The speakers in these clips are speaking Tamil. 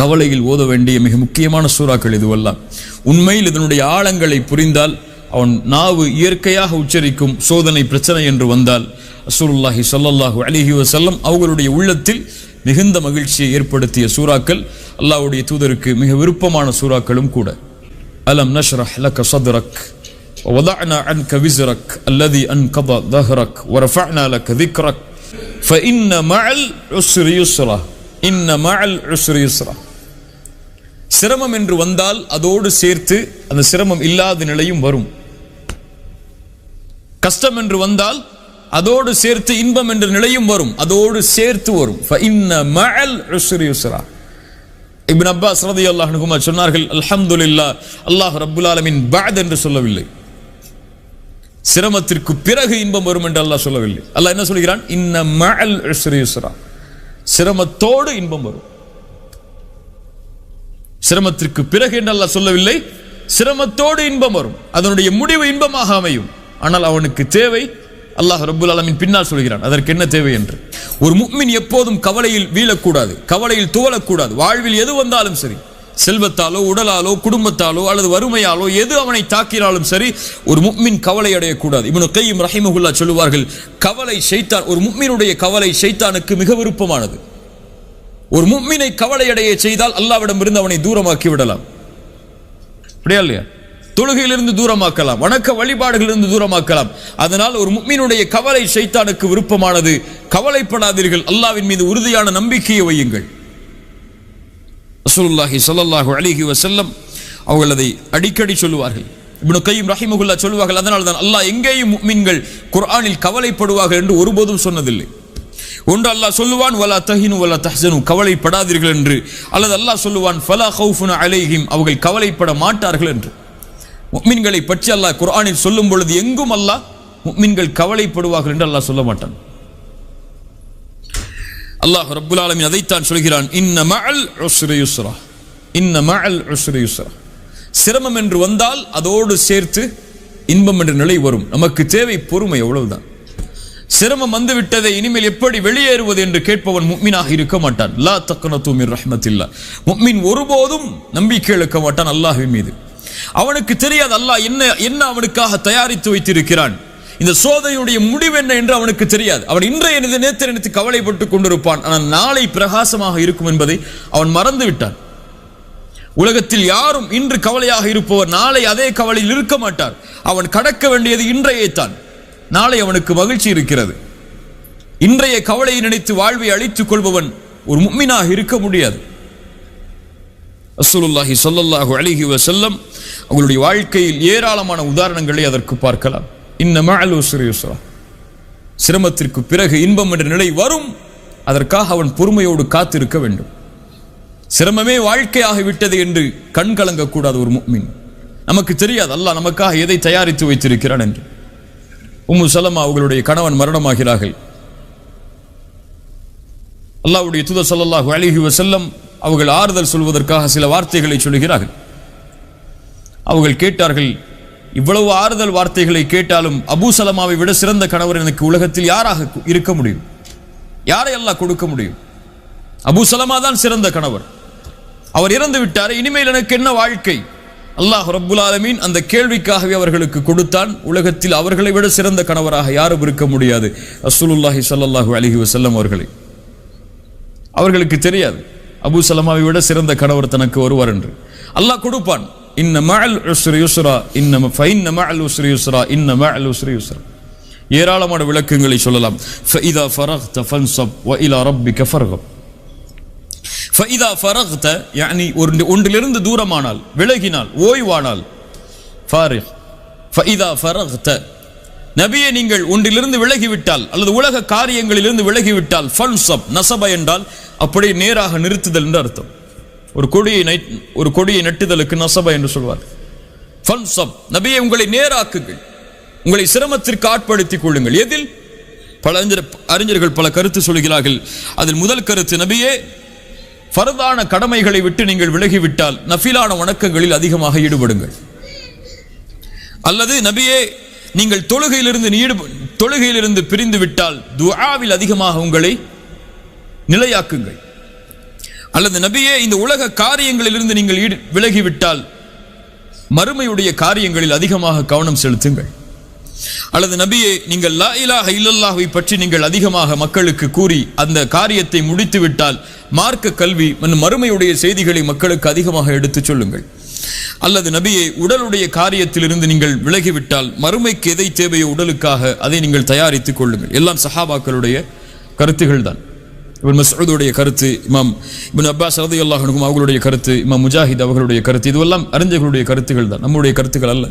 கவலையில் ஓத வேண்டிய மிக முக்கியமான சூறாக்கள் இதுவெல்லாம். உண்மையில் இதனுடைய ஆழங்களை புரிந்தால் அவன் நாவு இயற்கையாக உச்சரிக்கும் சோதனை பிரச்சனை என்று வந்தால் ரசூலுல்லாஹி ஸல்லல்லாஹு அலைஹி வஸல்லம் அவர்களுடைய உள்ளத்தில் மிகுந்த மகிழ்ச்சியை ஏற்படுத்திய சூறாக்கள், அல்லாஹ்வுடைய தூதருக்கு மிக விருப்பமான சூறாக்களும் கூட. அலம் நஷ்ரஹ் லக ஸத்ரக் வவதஅனா அன்க விஸ்ரக் அல்லதி அன்கத ظهرك ورفعنا لك ذكرك فإن مع العسر يسرا إن مع العسر يسرا. சிரமம் என்று வந்தால் அதோடு சேர்த்து அந்த சிரமம் இல்லாத நிலையும் வரும். கஷ்டம் என்று வந்தால் அதோடு சேர்த்து இன்பம் என்ற நிலையும் வரும், அதோடு சேர்த்து வரும். فإن مع العسر يسرا. இப்னு அப்பாஸ் ரலியல்லாஹு அன்ஹுமா சொன்னார்கள், அல்ஹம்துலில்லாஹ், அல்லாஹ் ரப்புல் ஆலமீன் பஅத் என்று சொல்லவில்லை, சிரமத்திற்கு பிறகு இன்பம் வரும் என்று அல்லாஹ் சொல்லவில்லை. அல்லாஹ் என்ன சொல்கிறான்? இன்ன மஅல் உஸ்ரி யுஸ்ரா, சிரமத்தோடு இன்பம் வரும். சிரமத்திற்கு பிறகு என்று அல்லாஹ் சொல்லவில்லை, சிரமத்தோடு இன்பம் வரும், அதனுடைய முடிவு இன்பமாக அமையும். ஆனால் அவனுக்கு தேவை, அல்லாஹ் ரப்புல் ஆலமீன் பின்னால் சொல்கிறான் அதற்கு என்ன தேவை என்று. ஒரு முஃமின் எப்போதும் கவலையில் வீழக்கூடாது, கவலையில் துவளக்கூடாது. வாழ்வில் எது வந்தாலும் சரி, செல்வத்தாலோ உடலாலோ குடும்பத்தாலோ அல்லது வறுமையாலோ எது அவனை தாக்கினாலும் சரி, ஒரு முஃமின் கவலை அடையக்கூடாது. இப்னு கய்யிம் ரஹிமஹுல்லாஹ் சொல்லுவார்கள், கவலை ஷைத்தான், ஒரு முஃமினுடைய கவலை ஷைத்தானுக்கு மிக விருப்பமானது. ஒரு முஃமினை கவலை அடைய செய்தால் அல்லாஹ்விடம் இருந்து அவனை தூரமாக்கி விடலாம். அப்படியா இல்லையா? தொழுகையிலிருந்து தூரமாக்கலாம், வணக்க வழிபாடுகளிலிருந்து தூரமாக்கலாம். அதனால் ஒரு முஃமினுடைய கவலை ஷைத்தானுக்கு விருப்பமானது. கவலைப்படாதீர்கள், அல்லாஹ்வின் மீது உறுதியான நம்பிக்கையை வையுங்கள். ரசூலுல்லாஹி ஸல்லல்லாஹு அலைஹி வஸல்லம் அவர்கள் அதை அடிக்கடி சொல்லுவார்கள். இப்னு கய்யிம் ரஹிமஹுல்லாஹ் சொல்லுவார்கள், அதனால் தான் அல்லாஹ் எங்கேயும் முஃமின்கள் குர்ஆனில் கவலைப்படுவார்கள் என்று ஒருபோதும் சொன்னதில்லை. ஒன்று அல்லாஹ் சொல்லுவான் வலா தஹினு வலா தஹ்சனு, கவலைப்படாதீர்கள் என்று, அல்லது அல்லாஹ் சொல்லுவான் ஃபலா ஹௌஃபுன் அலைஹிம், அவர்கள் கவலைப்பட மாட்டார்கள் என்று. முஃமின்களை பற்றி அல்லாஹ் குர்ஆனில் சொல்லும் பொழுது எங்கும் அல்லாஹ் முஃமின்கள் கவலைப்படுவார்கள் என்று அல்லாஹ் சொல்ல மாட்டான். அல்லாஹ் ரப்புல் ஆலமீன் அதைத்தான் சொல்கிறான், இன்ன மஅல் உஸ்ரி யுஸ்ரா, இன்ன மஅல் உஸ்ரி யுஸ்ரா. சிரமம் என்று வந்தால் அதோடு சேர்த்து இன்பம் என்ற நிலை வரும். நமக்கு தேவை பொறுமை, அவ்வளவுதான். சிரமம் வந்து விட்டதை இனிமேல் எப்படி வெளியேறுவது என்று கேட்பவன் முஃமினாக இருக்க மாட்டான். லா தக்னது மின் ரஹ்மத்தில்லாஹ், முஃமின் ஒருபோதும் நம்பிக்கை இழக்க மாட்டான் அல்லாஹ்வின் மீது. அவனுக்கு தெரியாது அல்லாஹ் என்ன அவனுக்காக தயாரித்து வைத்திருக்கிறான், இந்த சோதனையுடைய முடிவு என்ன என்று அவனுக்கு தெரியாது. அவன் இன்றைய நேற்று நினைத்து கவலைப்பட்டுக் கொண்டிருப்பான், ஆனால் நாளை பிரகாசமாக இருக்கும் என்பதை அவன் மறந்து விட்டான். உலகத்தில் யாரும் இன்று கவலையாக இருப்பவர் நாளை அதே கவலையில் இருக்க மாட்டார். அவன் கடக்க வேண்டியது இன்றையே தான். நாளை அவனுக்கு மகிழ்ச்சி இருக்கிறது. இன்றைய கவலையை நினைத்து வாழ்வை அழித்துக் கொள்பவன் ஒரு முஃமினாக இருக்க முடியாது. ரசூலுல்லாஹி ஸல்லல்லாஹு அலைஹி வஸல்லம் அவங்களுடைய வாழ்க்கையில் ஏராளமான உதாரணங்களை அதற்கு பார்க்கலாம். இன்ன மஅல் உஸ்ரி யுஸ்ரா, சிரமத்திற்கு பிறகு இன்பம் என்ற நிலை வரும். அதற்காக அவன் பொறுமையோடு காத்திருக்க வேண்டும். சிரமமே வாழ்க்கையாக விட்டது என்று கண் கலங்கக்கூடாது ஒரு முஃமின். நமக்கு தெரியாது அல்லாஹ் நமக்காக எதை தயாரித்து வைத்திருக்கிறான் என்று. உம்மு சலமா அவர்களுடைய கணவன் மரணமாகிறார்கள். அல்லாஹ்வுடைய தூதர் ஸல்லல்லாஹு அலைஹி வஸல்லம் அவர்கள் ஆறுதல் சொல்வதற்காக சில வார்த்தைகளை சொல்கிறார்கள். அவர்கள் கேட்டார்கள், இவ்வளவு ஆறுதல் வார்த்தைகளை கேட்டாலும் அபூ சலமாவை விட சிறந்த கணவர் எனக்கு உலகத்தில் யாராக இருக்க முடியும்? யாரை அல்லாஹ் கொடுக்க முடியும்? அபூ சலமா தான் சிறந்த கணவர். அவர் இறந்து விட்டார், இனிமேல் எனக்கு என்ன வாழ்க்கை? அல்லாஹ் ரப்புல் ஆலமீன் அந்த கேள்விக்காகவே அவர்களுக்கு கொடுத்தான். உலகத்தில் அவர்களை விட சிறந்த கணவராக யாரும் இருக்க முடியாது ரசூலுல்லாஹி ஸல்லல்லாஹு அலைஹி வஸல்லம் அவர்களை. அவர்களுக்கு தெரியாது அபூ சலமாவை விட சிறந்த கணவர் தனக்கு ஒருவர் என்று. அல்லாஹ் கொடுப்பான். இன்ன மஅல் உஸ்ரி யுஸ்ரா, இன்ன மஅல் உஸ்ரி யுஸ்ரா, இன்ன மஅல் உஸ்ரி யுஸ்ரா. ஏராளமான விளக்கங்களை சொல்லலாம். ஃபஇதா ஃபரக்த ஃபன்ஸப் வ இலா ரப்பிக ஃபர்கப். ஃபஇதா ஃபரக்த يعني ஒன்றிலிருந்து தூரமானால், விலகினால், ஓய்வானால், ஃபாரிக். ஃபஇதா ஃபரக்த, நபியே நீங்கள் ஒன்றிலிருந்து விலகிவிட்டால் அல்லது உலக காரியங்களிலிருந்து விலகிவிட்டால், ஃபன்ஸப், நஸப என்றால் அப்படியே நேராக நிறுத்துதல் என்று அர்த்தம். ஒரு கொடியை நட்டுதலுக்கு நஸப என்று சொல்வார். ஃபன்ஸப், நபியே உங்களை நேராக்குங்கள், உங்களை சிரமத்திற்கு ஆட்படுத்திக் கொள்ளுங்கள். எதில்? பல அறிஞர்கள் பல கருத்து சொல்கிறார்கள். அதில் முதல் கருத்து, நபியே ஃபர்தான கடமைகளை விட்டு நீங்கள் விலகிவிட்டால் நஃபிலான வணக்கங்களில் அதிகமாக ஈடுபடுங்கள். அல்லது நபியே நீங்கள் தொழுகையிலிருந்து பிரிந்து விட்டால் துஆவில் அதிகமாக உங்களை நிலையாக்குங்கள். அல்லது நபியே இந்த உலக காரியங்களிலிருந்து நீங்கள் விலகிவிட்டால் மறுமையுடைய காரியங்களில் அதிகமாக கவனம் செலுத்துங்கள். அல்லது நபியே நீங்கள் லா இலாஹ இல்லல்லாஹை பற்றி நீங்கள் அதிகமாக மக்களுக்கு கூறி அந்த காரியத்தை முடித்து விட்டால் மார்க்க கல்வி மறுமையுடைய செய்திகளை மக்களுக்கு அதிகமாக எடுத்துச் சொல்லுங்கள். அல்லது நபியே உடலுடைய காரியத்திலிருந்து நீங்கள் விலகிவிட்டால் மறுமைக்கு எதை தேவையோ உடலுக்காக அதை நீங்கள் தயாரித்துக் கொள்ளுங்கள். எல்லாம் சஹாபாக்களுடைய கருத்துகள் தான். இப்னு மஸ்ஊதுடைய கருத்து, இமாம் இப்னு அப்பாஸ் ரலியல்லாஹு அன்ஹு அவர்களுடைய கருத்து, இமாம் முஜாஹித் அவர்களுடைய கருத்து, இதுவெல்லாம் அறிஞர்களுடைய கருத்துகள் தான், நம்முடைய கருத்துக்கள் அல்ல.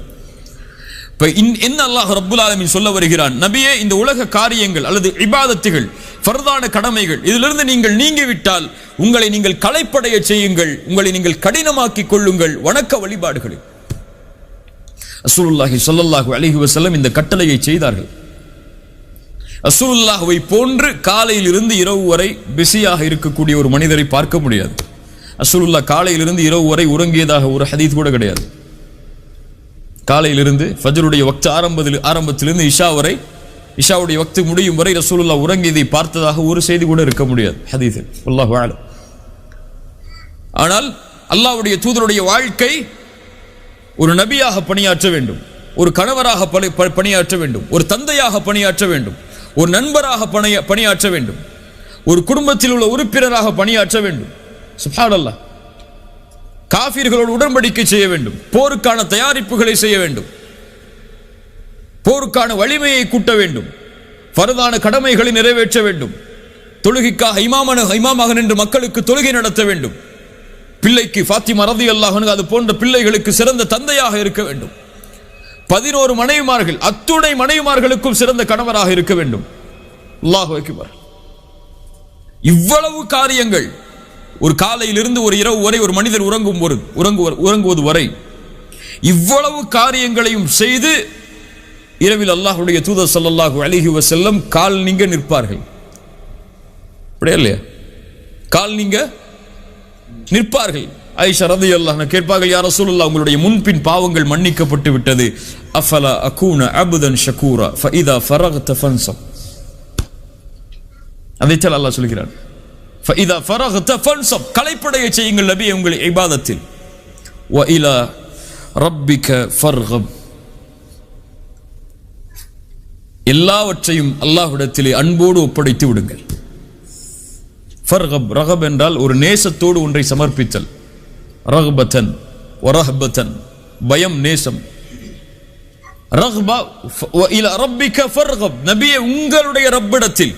இப்ப என்ன அல்லாஹ் ரப்புல் ஆலமீன் சொல்ல வருகிறான், நபியே இந்த உலக காரியங்கள் அல்லது இபாதத்துகள் ஃபர்தான கடமைகள் இதிலிருந்து நீங்கள் நீங்கிவிட்டால் உங்களை நீங்கள் களைப்படைய செய்யுங்கள், உங்களை நீங்கள் கடினமாக்கிக் கொள்ளுங்கள் வணக்க வழிபாடுகளில். ரசூலுல்லாஹி ஸல்லல்லாஹு அலைஹி வஸல்லம் இந்த கட்டளையை செய்தார்கள். ரசூலுல்லாஹ்வை போன்று காலையில் இருந்து இரவு வரை பிஸியாக இருக்கக்கூடிய ஒரு மனிதரை பார்க்க முடியாது. ரசூலுல்லாஹ் காலையிலிருந்து இரவு வரை உறங்கியதாக ஒரு ஹதீஸ் கூட கிடையாது. காலையிலிருந்து ஃபஜ்ருடைய வக்த் ஆரம்பத்திலிருந்து இஷா வரை, இஷாவுடைய வக்த் முடியும் வரை ரசூலுல்லாஹ் உறங்கியதை பார்த்ததாக ஒரு செய்தி கூட இருக்க முடியாது ஹதீஸில். அல்லாஹு அலம். ஆனால் அல்லாஹ்வுடைய தூதருடைய வாழ்க்கை ஒரு நபியாக பணியாற்ற வேண்டும், ஒரு கணவராக பணியாற்ற வேண்டும், ஒரு தந்தையாக பணியாற்ற வேண்டும், ஒரு நண்பராக பணியாற்ற வேண்டும், ஒரு குடும்பத்தில் உள்ள உறுப்பினராக பணியாற்ற வேண்டும். சுப்ஹானல்லாஹ். காஃபிர்களோடு உடன்படிக்கை செய்ய வேண்டும், போருக்கான தயாரிப்புகளை செய்ய வேண்டும், போருக்கான வலிமையை கூட்ட வேண்டும், ஃபர்தான கடமைகளை நிறைவேற்ற வேண்டும், தொழுகைக்காக இமாமாக நின்று மக்களுக்கு தொழுகை நடத்த வேண்டும், பிள்ளைக்கு ஃபாத்திமா ரலியல்லாஹு அன்ஹா அது போன்ற பிள்ளைகளுக்கு சிறந்த தந்தையாக இருக்க வேண்டும், 11 மனைவிமார்கள் அத்துணை மனைவிமார்களுக்கும் சிறந்த கணவராக இருக்க வேண்டும். அல்லாஹு அக்பர். இவ்வளவு காரியங்கள் ஒரு காலையிலிருந்து ஒரு இரவு வரை ஒரு மனிதர் உறங்குவது வரை இவ்வளவு காரியங்களையும் செய்து இரவில் அல்லாஹ்வுடைய தூதர் ஸல்லல்லாஹு அலைஹி வஸல்லம் கால் நீங்க நிற்பார்கள். அப்படியே இல்லையா? கால் நீங்க நிற்பார்கள். ஆயிஷா ரலியல்லாஹு அன்ஹா கேட்பார்கள், யா ரசூலுல்லாஹ் உங்களுடைய முன்பின் பாவங்கள் மன்னிக்கப்பட்டு விட்டது, அஃபலா அகூன அப்தன் ஷகூரா ஃபஇதா ஃபரக்த ஃபன்ஸப். அதைத்தான் அல்லாஹ் சொல்கிறான், ஃபஇதா ஃபரக்த ஃபன்ஸப், களைப்படைய செய்யுங்கள் நபியே உங்கள் இபாதத்தில், வ இலா ரப்பிக ஃபர்கப், எல்லாவற்றையும் அல்லாஹ்விடத்திலே அன்போடு ஒப்படைத்து விடுங்கள். ஃபர்கப், ரகப் என்றால் ஒரு நேசத்தோடு ஒன்றை சமர்ப்பித்தல், ரஹ்பத்தன் வரஹ்பத்தன், பயம் நேசம். ரஹ்பா வ இலா ரப்பிக ஃபர்கப், நபியே உங்களுடைய ரப்பிடத்தில்,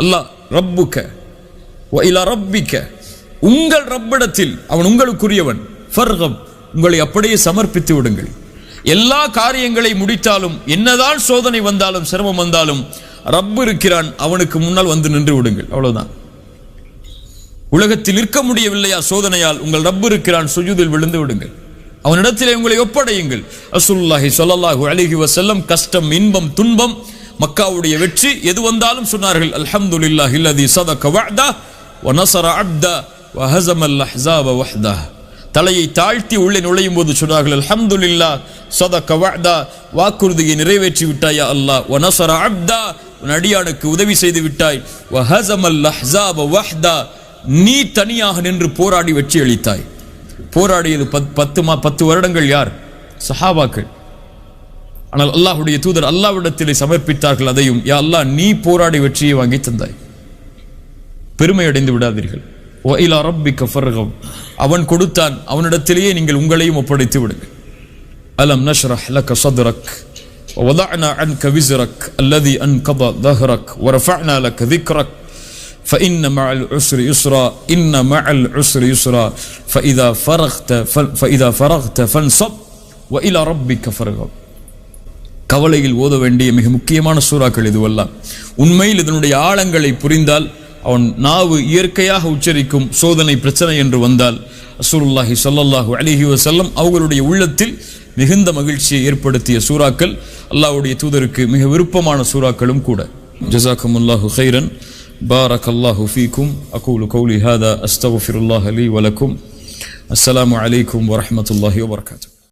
அல்லாஹ் ரப்புக வ இலா ரப்பிக, உங்கள் ரப்பிடத்தில், அவன் உங்களுக்குரியவன், ஃபர்கப், உங்களை அப்படியே சமர்ப்பித்து விடுங்கள். எல்லா காரியங்களை முடித்தாலும் என்னதான் சோதனை வந்தாலும் சிரமம் வந்தாலும் ரப்பு இருக்கிறான், அவனுக்கு முன்னால் வந்து நின்று விடுங்கள், அவ்வளவுதான். உலகத்தில் இருக்க முடியவில்லையா சோதனையால், உங்கள் ரப்பு இருக்கிறான், சுஜூதில் விழுந்து விடுங்கள், அவனிடத்திலே உங்களை ஒப்படையுங்கள். ரசூலுல்லாஹி ஸல்லல்லாஹு அலைஹி வஸல்லம் கஷ்டம் இன்பம் துன்பம் மக்காவுடைய வெற்றி எது வந்தாலும் சொன்னார்கள், அல்ஹம்துலில்லாஹி அல்லதி ஸதக வஅதா வ நஸர அப்தா வ ஹஸமல் அஹ்ஸாப வஹ்தா. தலையை தாழ்த்தி உள்ளே நுழையும் போது சொன்னார்கள், அல்ஹம்துலில்லாஹ் ஸதக வஅதா, வாக்குறுதியை நிறைவேற்றி விட்டாய் யா அல்லாஹ், வ நஸர அப்தா, உன் அடியானுக்கு உதவி செய்து விட்டாய், வ ஹஸமல் அஹ்ஸாப வஹ்தா, நீ தனியாக நின்று போராடி வெற்றி அளித்தாய். போராடியது 10 வருடங்கள் யார்? சஹாபாக்கள். ஆனால் அல்லாஹ்வுடைய தூதர் அல்லாஹ்விடத்திலே சமர்ப்பித்தார்கள் அதையும், யா அல்லாஹ் நீ போராடி வெற்றியை வாங்கி தந்தாய், பெருமை அடைந்து விடாதீர்கள். வ இலா ரப்பிக ஃபர்கப், அவன் கொடுத்தான், அவனிடத்திலேயே நீங்கள் உங்களையும் ஒப்படைத்து விடுங்கள். அலம் நஷ்ரஹ் லக ஸத்ரக் வ வதஅனா அன்க விஸ்ரக் அல்லதி அன்கத ظهرك ورفعنا لك ذكرك فإن مع العسر يسرا إن مع العسر يسرا فإذا فرغت فانصب وإلى ربك فارغب. கவலையில் ஓத வேண்டிய மிக முக்கியமான சூறாக்கள் இதுவெல்லாம். உண்மையில் இதனுடைய ஆழங்களை புரிந்தால், அவன் நாவு இயற்கையாக உச்சரிக்கும் சோதனை பிரச்சனை என்று வந்தால் ரசூலுல்லாஹி ஸல்லல்லாஹு அலைஹி வஸல்லம் அவர்களுடைய உள்ளத்தில் மிகுந்த மகிழ்ச்சியை ஏற்படுத்திய சூறாக்கள், அல்லாஹ்வுடைய தூதருக்கு மிக விருப்பமான சூறாக்களும் கூட. ஜஸாக்குமுல்லாஹு கைரன். بارك الله فيكم. أقول قولي هذا أستغفر الله لي ولكم. السلام عليكم ورحمة الله وبركاته.